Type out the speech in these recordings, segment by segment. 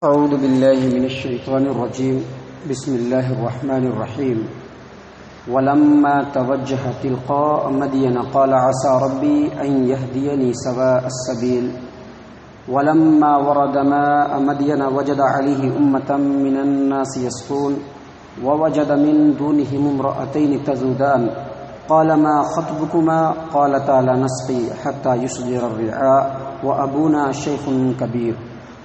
أعوذ بالله من الشيطان الرجيم بسم الله الرحمن الرحيم ولما توجه تلقاء مدين قال عسى ربي أن يهديني سواء السبيل ولما ورد ماء مدين وجد عليه أمة من الناس يسقون ووجد من دونهم امرأتين تذودان قال ما خطبكما قالتا لا نسقي حتى يصدر الرعاء وأبونا شيخ كبير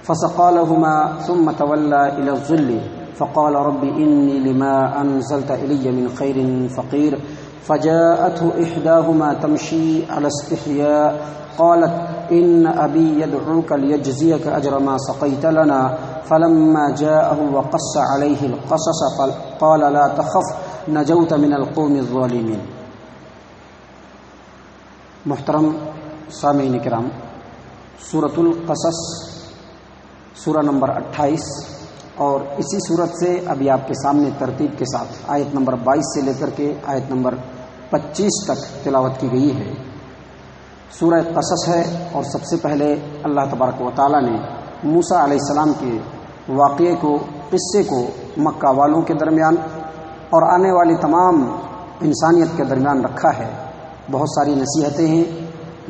فسقى لهما ثم تولى إلى الظل فقال رب إني لما أنزلت إلي من خير فقير فجاءته إحداهما تمشي على استحياء قالت إن أبي يدعوك ليجزيك أجر ما سقيت لنا فلما جاءه وقص عليه القصص قال لا تخف نجوت من القوم الظالمين. محترم سامعین کرام، سورۃ القصص سورہ نمبر 28 اور اسی صورت سے ابھی آپ کے سامنے ترتیب کے ساتھ آیت نمبر 22 سے لے کر کے آیت نمبر 25 تک تلاوت کی گئی ہے. سورہ قصص ہے اور سب سے پہلے اللہ تبارک و تعالیٰ نے موسیٰ علیہ السلام کے واقعے کو، قصے کو مکہ والوں کے درمیان اور آنے والی تمام انسانیت کے درمیان رکھا ہے. بہت ساری نصیحتیں ہیں،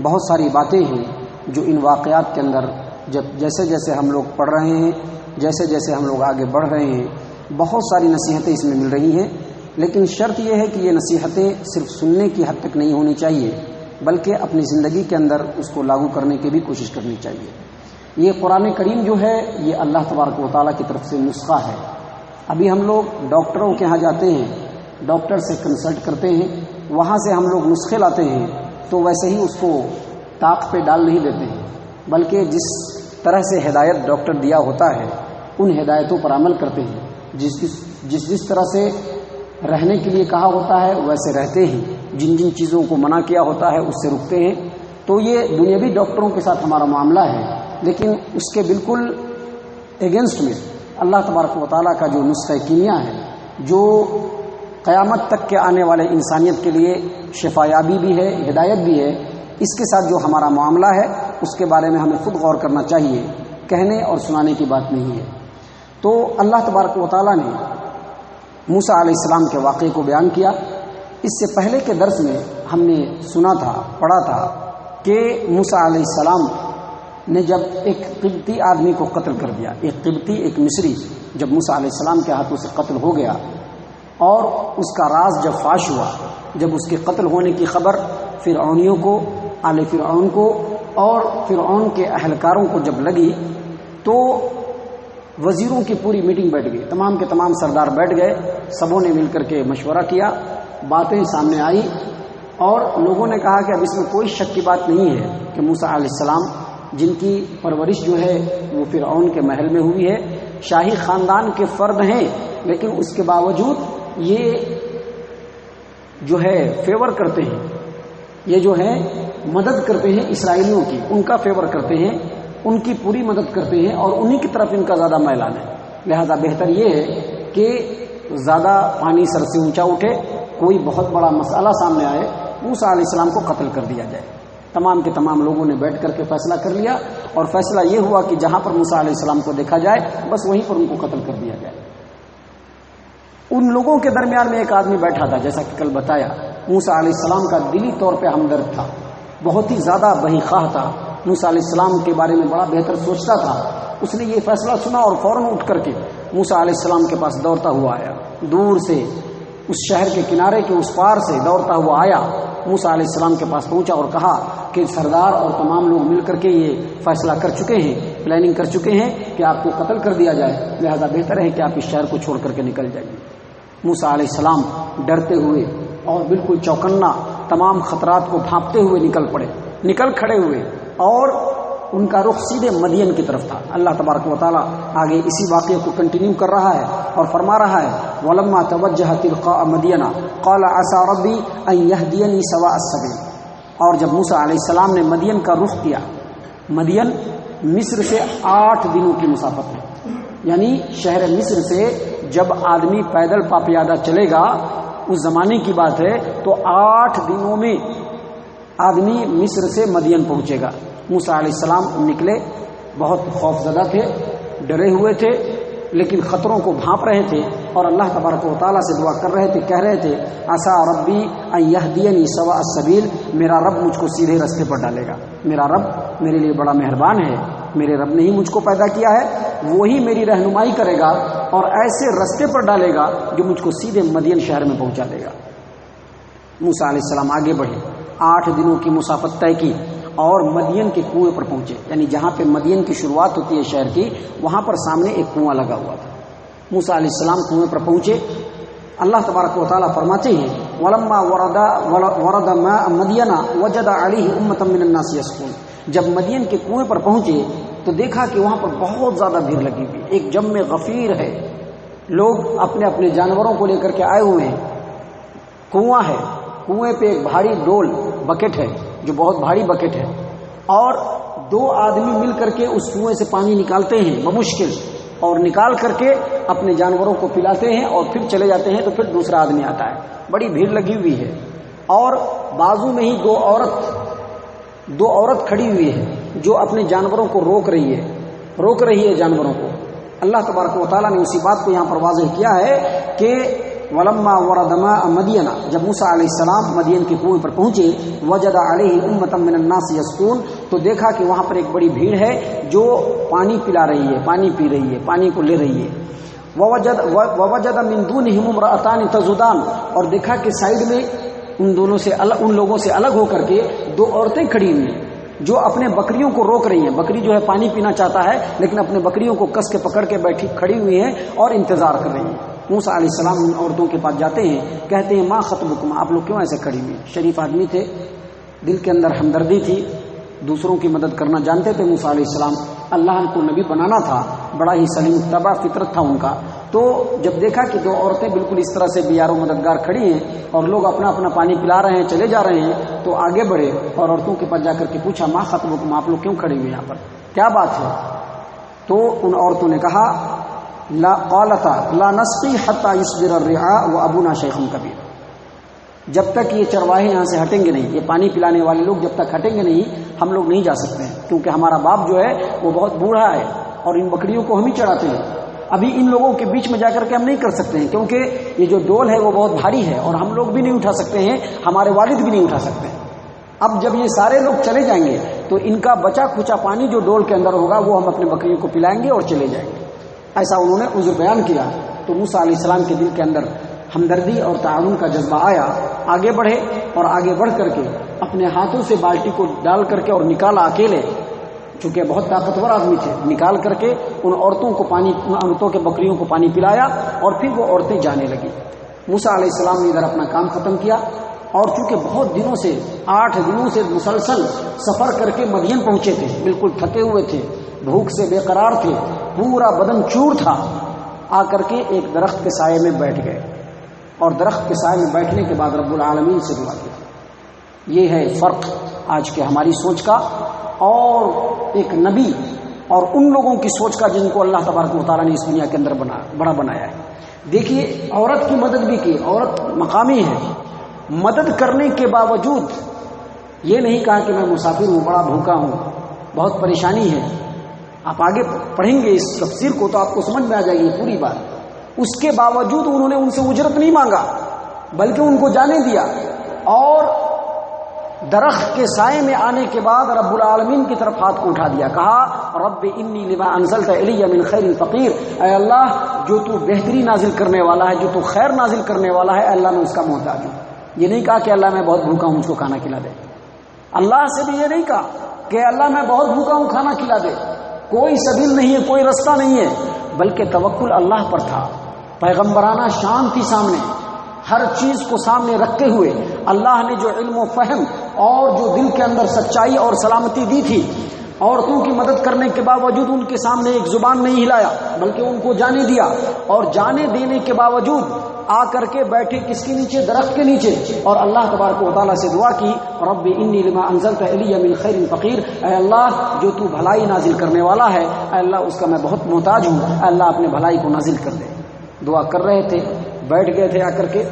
بہت ساری باتیں ہیں جو ان واقعات کے اندر جیسے جیسے ہم لوگ پڑھ رہے ہیں، جیسے جیسے ہم لوگ آگے بڑھ رہے ہیں، بہت ساری نصیحتیں اس میں مل رہی ہیں. لیکن شرط یہ ہے کہ یہ نصیحتیں صرف سننے کی حد تک نہیں ہونی چاہیے، بلکہ اپنی زندگی کے اندر اس کو لاگو کرنے کی بھی کوشش کرنی چاہیے. یہ قرآن کریم جو ہے یہ اللہ تبارک و تعالیٰ کی طرف سے نسخہ ہے. ابھی ہم لوگ ڈاکٹروں کے ہاں جاتے ہیں، ڈاکٹر سے کنسلٹ کرتے ہیں، وہاں سے ہم لوگ نسخے لاتے ہیں تو ویسے ہی اس کو طاق پہ ڈال نہیں دیتے ہیں، بلکہ جس طرح سے ہدایت ڈاکٹر دیا ہوتا ہے ان ہدایتوں پر عمل کرتے ہیں. جس طرح سے رہنے کے لیے کہا ہوتا ہے ویسے رہتے ہیں، جن جن چیزوں کو منع کیا ہوتا ہے اس سے رکتے ہیں. تو یہ دنیاوی ڈاکٹروں کے ساتھ ہمارا معاملہ ہے، لیکن اس کے بالکل اگینسٹ میں اللہ تبارک و تعالیٰ کا جو نسخہ کیمیا ہے، جو قیامت تک کے آنے والے انسانیت کے لیے شفا یابی بھی ہے، ہدایت بھی ہے، اس کے ساتھ جو ہمارا معاملہ ہے اس کے بارے میں ہمیں خود غور کرنا چاہیے. کہنے اور سنانے کی بات نہیں ہے. تو اللہ تبارک و تعالیٰ نے موسیٰ علیہ السلام کے واقعے کو بیان کیا. اس سے پہلے کے درس میں ہم نے سنا تھا، پڑھا تھا کہ موسیٰ علیہ السلام نے جب ایک قبطی آدمی کو قتل کر دیا، ایک قبطی، ایک مصری، جب موسیٰ علیہ السلام کے ہاتھوں سے قتل ہو گیا اور اس کا راز جب فاش ہوا، جب اس کے قتل ہونے کی خبر فرعونیوں کو، آل فرعون کو اور فرعون کے اہلکاروں کو جب لگی تو وزیروں کی پوری میٹنگ بیٹھ گئی، تمام کے تمام سردار بیٹھ گئے، سبوں نے مل کر کے مشورہ کیا، باتیں سامنے آئی اور لوگوں نے کہا کہ اب اس میں کوئی شک کی بات نہیں ہے کہ موسیٰ علیہ السلام جن کی پرورش جو ہے وہ فرعون کے محل میں ہوئی ہے، شاہی خاندان کے فرد ہیں، لیکن اس کے باوجود یہ جو ہے فیور کرتے ہیں، یہ جو ہے مدد کرتے ہیں اسرائیلیوں کی، ان کا فیور کرتے ہیں، ان کی پوری مدد کرتے ہیں اور انہی کی طرف ان کا زیادہ میلان ہے. لہذا بہتر یہ ہے کہ زیادہ پانی سر سے اونچا اٹھے، کوئی بہت بڑا مسئلہ سامنے آئے، موسیٰ علیہ السلام کو قتل کر دیا جائے. تمام کے تمام لوگوں نے بیٹھ کر کے فیصلہ کر لیا اور فیصلہ یہ ہوا کہ جہاں پر موسیٰ علیہ السلام کو دیکھا جائے بس وہیں پر ان کو قتل کر دیا جائے. ان لوگوں کے درمیان میں ایک آدمی بیٹھا تھا، جیسا کہ کل بتایا، موسیٰ علیہ السلام کا دلی طور پہ ہمدرد تھا، بہت ہی زیادہ بہی خواہ تھا، موسیٰ علیہ السلام کے بارے میں بڑا بہتر سوچتا تھا. اس نے یہ فیصلہ سنا اور فوراً اٹھ کر کے موسیٰ علیہ السلام کے پاس دوڑتا ہوا آیا، دور سے اس شہر کے کنارے کے اس پار سے دوڑتا ہوا آیا، موسیٰ علیہ السلام کے پاس پہنچا اور کہا کہ سردار اور تمام لوگ مل کر کے یہ فیصلہ کر چکے ہیں، پلاننگ کر چکے ہیں کہ آپ کو قتل کر دیا جائے، لہذا بہتر ہے کہ آپ اس شہر کو چھوڑ کر کے نکل جائیے. موسیٰ علیہ السلام ڈرتے ہوئے اور بالکل چوکنا، تمام خطرات کو بھانپتے ہوئے نکل کھڑے ہوئے اور ان کا رخ سیدھے مدین کی طرف تھا. اللہ تبارک و تعالیٰ آگے اسی واقعے کو کنٹینیو کر رہا ہے اور فرما رہا ہے وَلَمَّا تَوَجَّهَ تِلْقَاءَ مَدْيَنَ قَالَ عَسَى رَبِّي أَن يَهْدِيَنِي سَوَاءَ السَّبِيلِ. اور جب موسیٰ علیہ السلام نے مدین کا رخ کیا، مدین مصر سے 8 دنوں کی مسافت ہے، یعنی شہر مصر سے جب آدمی پیدل پاپیادہ چلے گا، اس زمانے کی بات ہے، تو 8 دنوں میں آدمی مصر سے مدین پہنچے گا. موسیٰ علیہ السلام نکلے، بہت خوف زدہ تھے، ڈرے ہوئے تھے لیکن خطروں کو بھانپ رہے تھے اور اللہ تبارک و تعالیٰ سے دعا کر رہے تھے، کہہ رہے تھے عسیٰ ربی ان یہدینی سواء السبیل، میرا رب مجھ کو سیدھے راستے پر ڈالے گا، میرا رب میرے لیے بڑا مہربان ہے، میرے رب نے ہی مجھ کو پیدا کیا ہے، وہی میری رہنمائی کرے گا اور ایسے راستے پر ڈالے گا جو مجھ کو سیدھے مدین شہر میں پہنچا دے گا۔ موسیٰ علیہ السلام آگے بڑھے، 8 دنوں کی مسافت طے کی اور مدین کے کنویں پر پہنچے، یعنی جہاں پہ مدین کی شروعات ہوتی ہے شہر کی، وہاں پر سامنے ایک کنواں لگا ہوا تھا۔ موسیٰ علیہ السلام کنویں پر پہنچے، اللہ تبارک و تعالیٰ فرماتے ہیں وَلَمَّا وَرَدَ مَاءَ مَدْيَنَ وَجَدَ عَلَيْهِ أُمَّةً مِّنَ النَّاسِ يَسْقُونَ، جب مدین کے کنویں پر پہنچے تو دیکھا کہ وہاں پر بہت زیادہ بھیڑ لگی ہوئی، ایک جم غفیر ہے، لوگ اپنے اپنے جانوروں کو لے کر کے آئے ہوئے ہیں، کنواں ہے، کنویں پہ ایک بھاری ڈول بکٹ ہے جو بہت بھاری بکٹ ہے، اور 2 آدمی مل کر کے اس کنویں سے پانی نکالتے ہیں بمشکل، اور نکال کر کے اپنے جانوروں کو پلاتے ہیں اور پھر چلے جاتے ہیں، تو پھر دوسرا آدمی آتا ہے، بڑی بھیڑ لگی ہوئی ہے، اور بازو میں ہی دو عورت کھڑی ہوئی ہے جو اپنے جانوروں کو روک رہی ہے جانوروں کو۔ اللہ تبارک و تعالیٰ نے اسی بات کو یہاں پر واضح کیا ہے کہ وَلَمَّا وَرَدَ مَاءَ مَدْيَنَ، جب موسیٰ علیہ السلام مدین کے کنویں پر پہنچے، وَجَدَ عَلَيْهِ أُمَّةً مِّنَ النَّاسِ يَسْقُونَ، تو دیکھا کہ وہاں پر ایک بڑی بھیڑ ہے جو پانی پلا رہی ہے، پانی پی رہی ہے، پانی کو لے رہی ہے۔ وَوَجَدَ مِن دُونِهِمُ امْرَأَتَانِ تَذُودَانِ، اور دیکھا کہ سائیڈ میں ان لوگوں سے الگ ہو کر کے 2 عورتیں کھڑی ہوئی ہیں جو اپنے بکریوں کو روک رہی ہیں۔ بکری جو ہے پانی پینا چاہتا ہے لیکن اپنے بکریوں کو کس کے پکڑ کے کھڑی ہوئی ہیں اور انتظار کر رہی ہیں۔ موسیٰ علیہ السلام ان عورتوں کے پاس جاتے ہیں، کہتے ہیں ما خطبکم، آپ لوگ کیوں ایسے کھڑی ہوئی؟ شریف آدمی تھے، دل کے اندر ہمدردی تھی، دوسروں کی مدد کرنا جانتے تھے موسیٰ علیہ السلام، اللہ کو نبی بنانا تھا، بڑا ہی سلیم طبع فطرت تھا ان کا۔ تو جب دیکھا کہ 2 عورتیں بالکل اس طرح سے بیار و مددگار کھڑی ہیں اور لوگ اپنا اپنا پانی پلا رہے ہیں، چلے جا رہے ہیں، تو آگے بڑھے اور عورتوں کے پاس جا کر کے پوچھا ما خطبکم، آپ لوگ کیوں کھڑے ہوئے یہاں پر، کیا بات ہے؟ تو ان عورتوں نے کہا قالتا لا نسقی حتی یصدر الرعاء وابونا شیخ کبیر، جب تک یہ چرواہے یہاں سے ہٹیں گے نہیں، یہ پانی پلانے والے لوگ جب تک ہٹیں گے نہیں، ہم لوگ نہیں جا سکتے ہیں، کیونکہ ہمارا باپ جو ہے وہ بہت بوڑھا ہے اور ان بکریوں کو ہم ہی چڑھاتے ہیں، ابھی ان لوگوں کے بیچ میں جا کر کے ہم نہیں کر سکتے ہیں، کیونکہ یہ جو ڈول ہے وہ بہت بھاری ہے اور ہم لوگ بھی نہیں اٹھا سکتے ہیں، ہمارے والد بھی نہیں اٹھا سکتے ہیں۔ اب جب یہ سارے لوگ چلے جائیں گے تو ان کا بچا کھچا پانی جو ڈول کے اندر ہوگا وہ ہم اپنے بکریوں کو پلائیں گے اور چلے جائیں گے۔ ایسا انہوں نے عذر بیان کیا، تو موسیٰ علیہ السلام کے دل کے اندر ہمدردی اور تعاون کا جذبہ آیا، آگے بڑھے اور آگے بڑھ کر کے اپنے ہاتھوں سے بالٹی کو ڈال کر کے اور نکالا اکیلے، چونکہ بہت طاقتور آدمی تھے، نکال کر کے ان عورتوں کے بکریوں کو پانی پلایا اور پھر وہ عورتیں جانے لگی۔ موسیٰ علیہ السلام نے ادھر اپنا کام ختم کیا، اور چونکہ بہت دنوں سے 8 دنوں سے مسلسل سفر کر کے مدین پہنچے تھے، بالکل تھکے ہوئے تھے، بھوک سے بے قرار تھے، پورا بدن چور تھا، آ کر کے ایک درخت کے سائے میں بیٹھ گئے اور درخت کے سائے میں بیٹھنے کے بعد رب العالمین سے دعا کی۔ یہ ہے فرق آج کے ہماری سوچ کا اور ایک نبی اور ان لوگوں کی سوچ کا جن کو اللہ تبارک و تعالیٰ نے اس دنیا کے اندر بڑا بنایا ہے۔ دیکھیے عورت کی مدد بھی کی، عورت مقامی ہے، مدد کرنے کے باوجود یہ نہیں کہا کہ میں مسافر ہوں، بڑا بھوکا ہوں، بہت پریشانی ہے۔ آپ آگے پڑھیں گے اس تفسیر کو تو آپ کو سمجھ میں آ جائے گی پوری بات۔ اس کے باوجود انہوں نے ان سے اجرت نہیں مانگا بلکہ ان کو جانے دیا، اور درخت کے سائے میں آنے کے بعد رب العالمین کی طرف ہاتھ کو اٹھا دیا، کہا رب انی لما انزلت الی من خیر فقیر، اے اللہ جو تو بہتری نازل کرنے والا ہے، جو تو خیر نازل کرنے والا ہے، اللہ میں اس کا محتاج ہوں۔ یہ نہیں کہا کہ اللہ میں بہت بھوکا ہوں مجھ کو کھانا کھلا دے، اللہ سے بھی یہ نہیں کہا کہ اللہ میں بہت بھوکا ہوں کھانا کھلا دے، کوئی سبیل نہیں ہے، کوئی رستہ نہیں ہے، بلکہ توکل اللہ پر تھا، پیغمبرانہ شان تھی سامنے، ہر چیز کو سامنے رکھتے ہوئے اللہ نے جو علم و فہم اور جو دل کے اندر سچائی اور سلامتی دی تھی، عورتوں کی مدد کرنے کے باوجود ان کے سامنے ایک زبان نہیں ہلایا بلکہ ان کو جانے دیا، اور جانے دینے کے باوجود آ کر کے بیٹھے کس کے نیچے؟ درخت کے نیچے، اور اللہ تبارک و تعالیٰ سے دعا کی رب انی لما انزلت الی من خیر فقیر، اے اللہ جو تو بھلائی نازل کرنے والا ہے، اے اللہ اس کا میں بہت محتاج ہوں، اے اللہ اپنے بھلائی کو نازل کر دے۔ دعا کر رہے تھے، بیٹھ گئے تھے، آ کر کے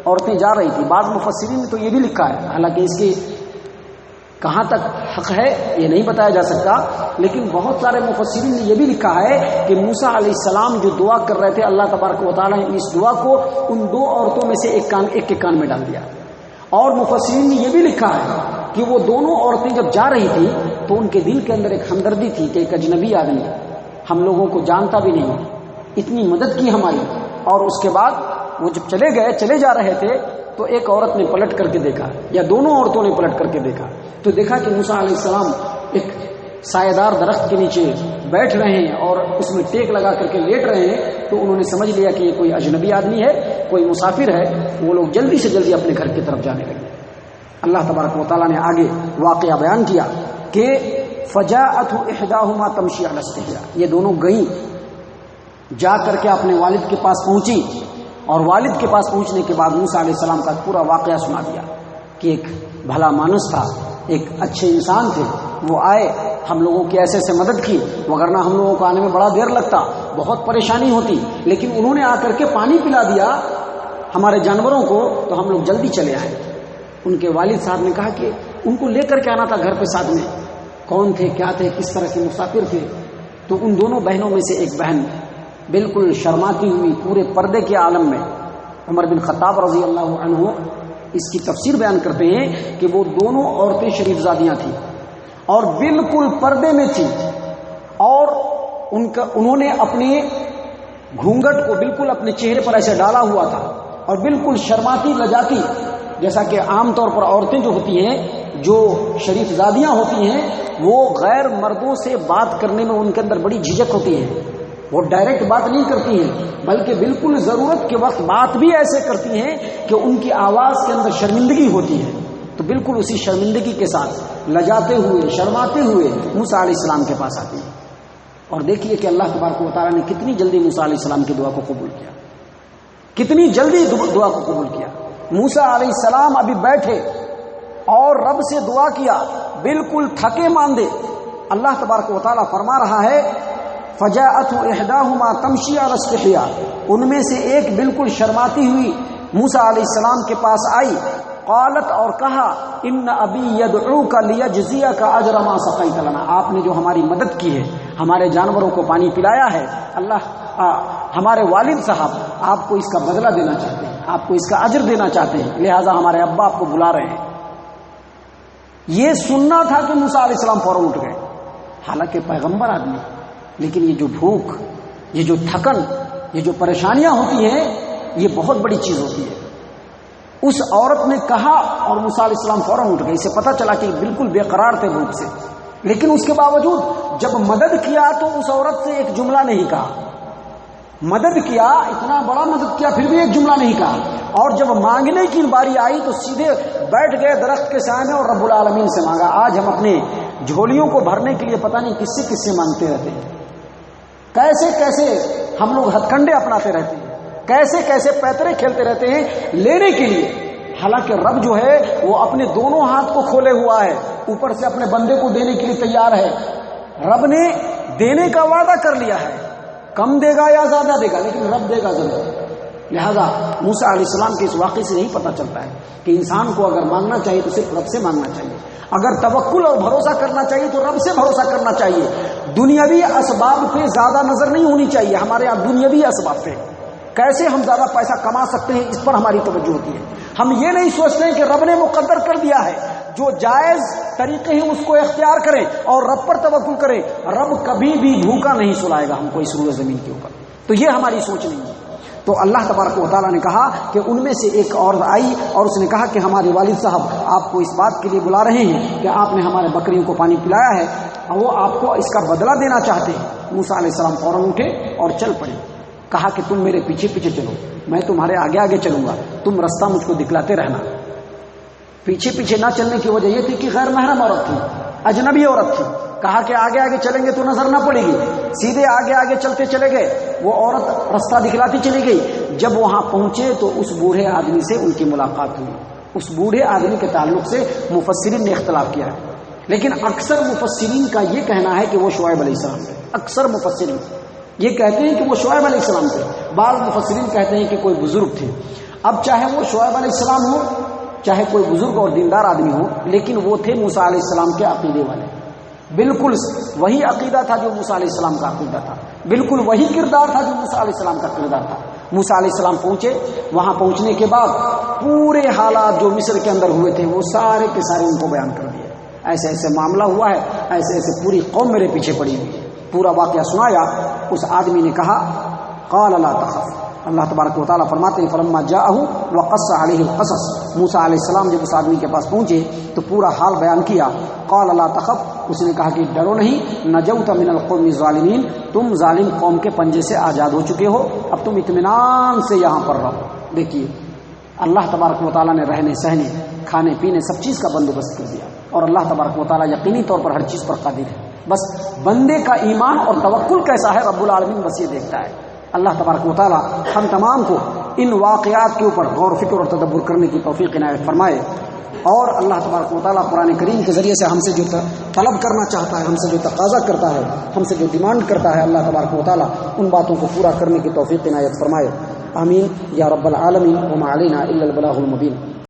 عورتیں جا رہی تھی۔ بعض مفسرین نے تو یہ بھی لکھا ہے، حالانکہ اس کی کہاں تک حق ہے یہ نہیں بتایا جا سکتا، لیکن بہت سارے مفسرین نے یہ بھی لکھا ہے کہ موسیٰ علیہ السلام جو دعا کر رہے تھے، اللہ تبارک و تعالیٰ نے اس دعا کو ان دو عورتوں میں سے ایک کے کان میں ڈال دیا۔ اور مفسرین نے یہ بھی لکھا ہے کہ وہ دونوں عورتیں جب جا رہی تھی تو ان کے دل کے اندر ایک ہمدردی تھی کہ ایک اجنبی آدمی ہم لوگوں کو جانتا بھی نہیں، اتنی مدد کی ہماری، اور اس کے بعد وہ جب چلے جا رہے تھے تو ایک عورت نے پلٹ کر کے دیکھا، یا دونوں عورتوں نے پلٹ کر کے دیکھا، تو دیکھا کہ موسیٰ علیہ السلام ایک سایہ دار درخت کے نیچے بیٹھ رہے ہیں اور اس میں ٹیک لگا کر کے لیٹ رہے ہیں، تو انہوں نے سمجھ لیا کہ یہ کوئی اجنبی آدمی ہے، کوئی مسافر ہے۔ وہ لوگ جلدی سے جلدی اپنے گھر کی طرف جانے لگے۔ اللہ تبارک و تعالیٰ نے آگے واقعہ بیان کیا کہ فجاءته احداهما تمشي على استحياء، یہ دونوں گئیں، جا کر کے اپنے والد کے پاس پہنچی، اور والد کے پاس پہنچنے کے بعد موسیٰ علیہ السلام کا پورا واقعہ سنا دیا کہ ایک بھلا مانس تھا، ایک اچھے انسان تھے، وہ آئے، ہم لوگوں کی ایسے سے مدد کی، وگرنہ ہم لوگوں کو آنے میں بڑا دیر لگتا، بہت پریشانی ہوتی، لیکن انہوں نے آ کر کے پانی پلا دیا ہمارے جانوروں کو، تو ہم لوگ جلدی چلے آئے۔ ان کے والد صاحب نے کہا کہ ان کو لے کر کے آنا تھا گھر پہ ساتھ میں، کون تھے، کیا تھے، کس طرح کے مسافر تھے۔ تو ان دونوں بہنوں میں سے ایک بہن بالکل شرماتی ہوئی پورے پردے کے عالم میں، عمر بن خطاب رضی اللہ عنہ اس کی تفسیر بیان کرتے ہیں کہ وہ دونوں عورتیں شریف زادیاں تھیں اور بالکل پردے میں تھیں، اور انہوں نے اپنے گھونگھٹ کو بالکل اپنے چہرے پر ایسے ڈالا ہوا تھا، اور بالکل شرماتی لجاتی، جیسا کہ عام طور پر عورتیں جو ہوتی ہیں، جو شریف زادیاں ہوتی ہیں، وہ غیر مردوں سے بات کرنے میں ان کے اندر بڑی جھجک ہوتی ہے، وہ ڈائریکٹ بات نہیں کرتی ہیں، بلکہ بالکل ضرورت کے وقت بات بھی ایسے کرتی ہیں کہ ان کی آواز کے اندر شرمندگی ہوتی ہے، تو بالکل اسی شرمندگی کے ساتھ لجاتے ہوئے، شرماتے ہوئے موسیٰ علیہ السلام کے پاس آتی ہیں۔ اور دیکھیے کہ اللہ تبارک و تعالیٰ نے کتنی جلدی موسیٰ علیہ السلام کی دعا کو قبول کیا، کتنی جلدی دعا کو قبول کیا۔ موسیٰ علیہ السلام ابھی بیٹھے اور رب سے دعا کیا، بالکل تھکے ماندے، اللہ تبارک و تعالیٰ فرما رہا ہے فجاءته احداهما تمشي على استحياء، ان میں سے ایک بالکل شرماتی ہوئی موسیٰ علیہ السلام کے پاس آئی، قالت، اور کہا، ان ابی يدعوك ليجزيك اجر ما سقيت لنا، آپ نے جو ہماری مدد کی ہے، ہمارے جانوروں کو پانی پلایا ہے، اللہ ہمارے والد صاحب آپ کو اس کا بدلہ دینا چاہتے ہیں، آپ کو اس کا اجر دینا چاہتے ہیں، لہٰذا ہمارے ابا آپ کو بلا رہے ہیں۔ یہ سننا تھا کہ موسیٰ علیہ السلام فوراً اٹھ گئے، حالانکہ پیغمبر آدمی، لیکن یہ جو بھوک، یہ جو تھکن، یہ جو پریشانیاں ہوتی ہیں، یہ بہت بڑی چیز ہوتی ہے۔ اس عورت نے کہا اور موسیٰ علیہ السلام فوراً اٹھ گئے، اسے پتہ چلا کہ بالکل بے قرار تھے بھوک سے، لیکن اس کے باوجود جب مدد کیا تو اس عورت سے ایک جملہ نہیں کہا، مدد کیا، اتنا بڑا مدد کیا، پھر بھی ایک جملہ نہیں کہا، اور جب مانگنے کی باری آئی تو سیدھے بیٹھ گئے درخت کے سائے میں اور رب العالمین سے مانگا۔ آج ہم اپنے جھولیوں کو بھرنے کے لیے پتہ نہیں کس سے مانگتے رہتے ہیں، کیسے کیسے ہم لوگ ہتھ کنڈے اپناتے رہتے ہیں، کیسے کیسے پیترے کھیلتے رہتے ہیں لینے کے لیے، حالانکہ رب جو ہے وہ اپنے دونوں ہاتھ کو کھولے ہوا ہے، اوپر سے اپنے بندے کو دینے کے لیے تیار ہے۔ رب نے دینے کا وعدہ کر لیا ہے، کم دے گا یا زیادہ دے گا، لیکن رب دے گا ضرور۔ لہذا موسیٰ علیہ السلام کے اس واقعے سے یہی پتہ چلتا ہے کہ انسان کو اگر مانگنا چاہیے تو صرف رب سے مانگنا چاہیے، اگر توکل اور بھروسہ کرنا چاہیے تو رب سے بھروسہ کرنا چاہیے، دنیاوی اسباب پہ زیادہ نظر نہیں ہونی چاہیے۔ ہمارے یہاں دنیاوی اسباب پہ کیسے ہم زیادہ پیسہ کما سکتے ہیں، اس پر ہماری توجہ ہوتی ہے۔ ہم یہ نہیں سوچتے ہیں کہ رب نے مقدر کر دیا ہے، جو جائز طریقے ہیں اس کو اختیار کریں اور رب پر توکل کریں، رب کبھی بھی بھوکا نہیں سلائے گا ہم کو اس روئے زمین کے اوپر، تو یہ ہماری سوچ نہیں ہے۔ تو اللہ تبارک و تعالیٰ نے کہا کہ ان میں سے ایک عورت آئی اور اس نے کہا کہ ہمارے والد صاحب آپ کو اس بات کے لیے بلا رہے ہیں کہ آپ نے ہمارے بکریوں کو پانی پلایا ہے اور وہ آپ کو اس کا بدلہ دینا چاہتے ہیں۔ موسیٰ علیہ السلام فوراً اٹھے اور چل پڑے، کہا کہ تم میرے پیچھے پیچھے چلو، میں تمہارے آگے آگے چلوں گا، تم رستہ مجھ کو دکھلاتے رہنا۔ پیچھے پیچھے نہ چلنے کی وجہ یہ تھی کہ غیر محرم عورت تھی، اجنبی عورت تھی، کہا کہ آگے آگے چلیں گے تو نظر نہ پڑے گی، سیدھے آگے آگے چلتے چلے گئے، وہ عورت رستہ دکھلاتی چلی گئی۔ جب وہاں پہنچے تو اس بوڑھے آدمی سے ان کی ملاقات ہوئی۔ اس بوڑھے آدمی کے تعلق سے مفسرین نے اختلاف کیا ہے، لیکن اکثر مفسرین کا یہ کہنا ہے کہ وہ شعیب علیہ السلام تھے۔ اکثر مفسرین یہ کہتے ہیں کہ وہ شعیب علیہ السلام تھے، بعض مفسرین کہتے ہیں کہ کوئی بزرگ تھے۔ اب چاہے وہ شعیب علیہ السلام ہو، چاہے کوئی بزرگ اور دیندار آدمی ہو، لیکن وہ تھے موسیٰ علیہ السلام کے عقیدے والے، بالکل وہی عقیدہ تھا جو موسیٰ علیہ السلام کا عقیدہ تھا، بالکل وہی کردار تھا جو موسیٰ علیہ السلام کا کردار تھا۔ موسیٰ علیہ السلام پہنچے، وہاں پہنچنے کے بعد پورے حالات جو مصر کے اندر ہوئے تھے وہ سارے کے سارے ان کو بیان کر دیے، ایسے ایسے معاملہ ہوا ہے، ایسے ایسے پوری قوم میرے پیچھے پڑی ہوئی ہے، پورا واقعہ سنایا۔ اس آدمی نے کہا قال لا تخف، اللہ تبارک و تعالیٰ فرماتے ہیں فلما جاءہ وقص علیہ القصص، موسیٰ علیہ السلام جب اس آدمی کے پاس پہنچے تو پورا حال بیان کیا۔ قال لا تخف، اس نے کہا کہ ڈرو نہیں، نجوت من القوم الظالمین، تم ظالم قوم کے پنجے سے آزاد ہو چکے ہو، اب تم اطمینان سے یہاں پر رہو۔ دیکھیے اللہ تبارک و تعالیٰ نے رہنے سہنے کھانے پینے سب چیز کا بندوبست کر دیا، اور اللہ تبارک و تعالیٰ یقینی طور پر ہر چیز پر قادر ہے، بس بندے کا ایمان اور توکل کیسا ہے رب العالمین بس یہ دیکھتا ہے۔ اللہ تبارک و تعالیٰ ہم تمام کو ان واقعات کے اوپر غور و فکر اور تدبر کرنے کی توفیق عنایت فرمائے، اور اللہ تبارک و تعالیٰ قرآن کریم کے ذریعے سے ہم سے جو طلب کرنا چاہتا ہے، ہم سے جو تقاضا کرتا ہے، ہم سے جو ڈیمانڈ کرتا ہے، اللہ تبارک و تعالیٰ ان باتوں کو پورا کرنے کی توفیق عنایت فرمائے۔ آمین یا رب العالمین، وما علینا الا البلاغ المبین۔